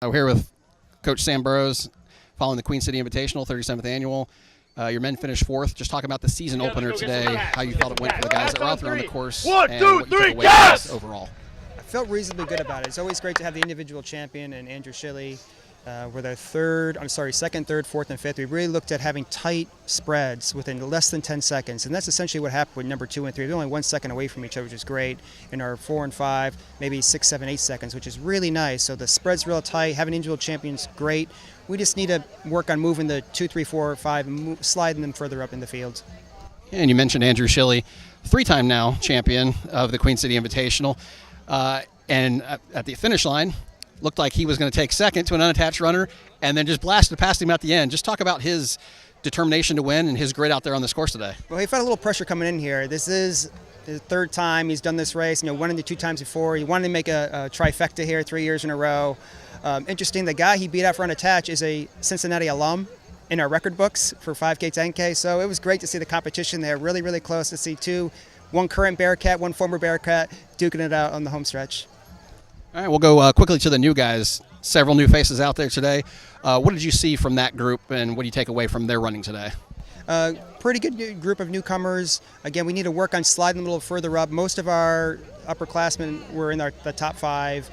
We're here with Coach Sam Burroughs following the Queen City Invitational, 37th Annual. Your men finished fourth. Just talk about the season opener today, how you felt it went for the guys that were out there on the course, and what you took away from this overall. I felt reasonably good about it. It's always great to have the individual champion and Andrew Schille. We're the second, third, fourth, and fifth. We really looked at having tight spreads within less than 10 seconds, and that's essentially what happened with number 2 and 3. They're only 1 second away from each other, which is great. In our 4 and 5, maybe 6, 7, 8 seconds, which is really nice. So the spread's real tight. Having individual champions, great. We just need to work on moving the 2, 3, 4, 5, and sliding them further up in the field. And you mentioned Andrew Schille, 3-time now champion of the Queen City Invitational, and at the finish line, looked like he was going to take second to an unattached runner and then just blasted past him at the end. Just talk about his determination to win and his grit out there on this course today. Well, he felt a little pressure coming in here. This is his third time he's done this race. Won it 2 times before. He wanted to make a trifecta here 3 years in a row. Interesting, the guy he beat out for unattached is a Cincinnati alum in our record books for 5K, 10K. So it was great to see the competition there. Really, really close to see one current Bearcat, one former Bearcat, duking it out on the home stretch. All right, we'll go quickly to the new guys. Several new faces out there today. What did you see from that group, and what do you take away from their running today? Pretty good group of newcomers. Again, we need to work on sliding them a little further up. Most of our upperclassmen were in the top 5.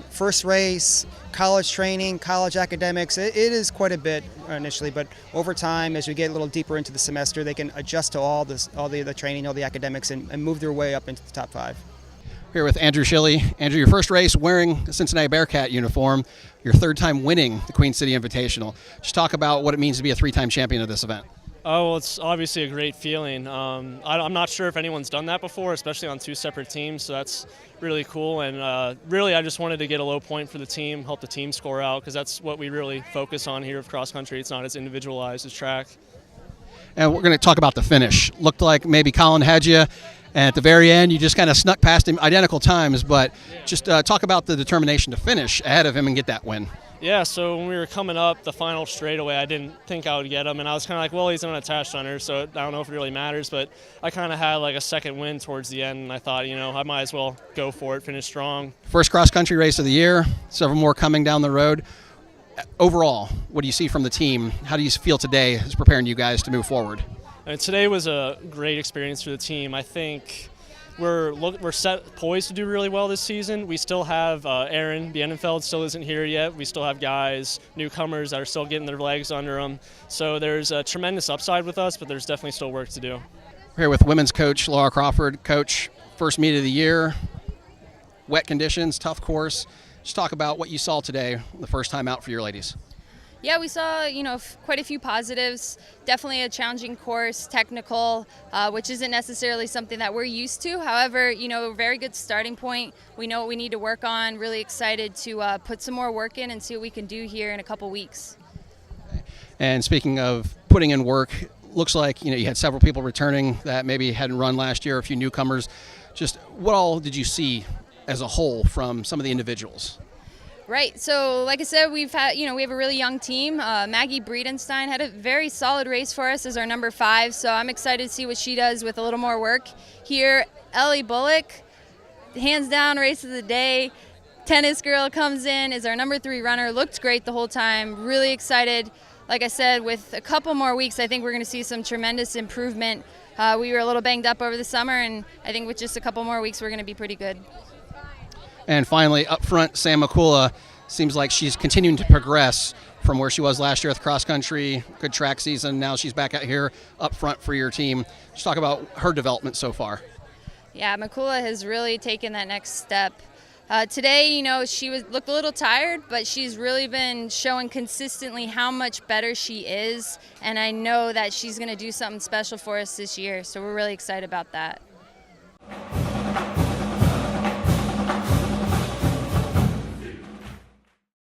First race, college training, college academics, it is quite a bit initially, but over time, as we get a little deeper into the semester, they can adjust to all the training, all the academics, and move their way up into the top 5. Here with Andrew Schille. Andrew, your first race wearing the Cincinnati Bearcat uniform, your third time winning the Queen City Invitational. Just talk about what it means to be a 3-time champion of this event. Oh, well, it's obviously a great feeling. I'm not sure if anyone's done that before, especially on 2 separate teams, so that's really cool. And really, I just wanted to get a low point for the team, help the team score out, because that's what we really focus on here with cross country. It's not as individualized as track. And we're going to talk about the finish. Looked like maybe Colin had you. And at the very end, you just kind of snuck past him, identical times, but just talk about the determination to finish ahead of him and get that win. Yeah, so when we were coming up the final straightaway, I didn't think I would get him, and I was kind of like, well, he's an unattached runner, so I don't know if it really matters, but I kind of had like a second win towards the end, and I thought, I might as well go for it, finish strong. First cross-country race of the year, several more coming down the road. Overall, what do you see from the team? How do you feel today as preparing you guys to move forward? And today was a great experience for the team. I think we're poised to do really well this season. We still have Aaron Bienenfeld still isn't here yet. We still have guys, newcomers that are still getting their legs under them. So there's a tremendous upside with us, but there's definitely still work to do. We're here with women's coach Lara Crofford. Coach, first meet of the year, wet conditions, tough course. Just talk about what you saw today, the first time out for your ladies. Yeah, we saw, quite a few positives. Definitely a challenging course, technical, which isn't necessarily something that we're used to. However, a very good starting point. We know what we need to work on. Really excited to put some more work in and see what we can do here in a couple weeks. And speaking of putting in work, looks like, you had several people returning that maybe hadn't run last year, a few newcomers. Just what all did you see as a whole from some of the individuals? Right. So, like I said, we have a really young team. Maggie Breedenstein had a very solid race for us as our number 5. So I'm excited to see what she does with a little more work here. Ellie Bullock, hands down, race of the day. Tennis girl comes in, is our number 3 runner. Looked great the whole time. Really excited. Like I said, with a couple more weeks, I think we're going to see some tremendous improvement. We were a little banged up over the summer, and I think with just a couple more weeks, we're going to be pretty good. And finally, up front, Sam Mikula, seems like she's continuing to progress from where she was last year with cross country, good track season. Now she's back out here up front for your team. Just talk about her development so far. Yeah, Mikula has really taken that next step. Today, she looked a little tired, but she's really been showing consistently how much better she is, and I know that she's going to do something special for us this year, so we're really excited about that.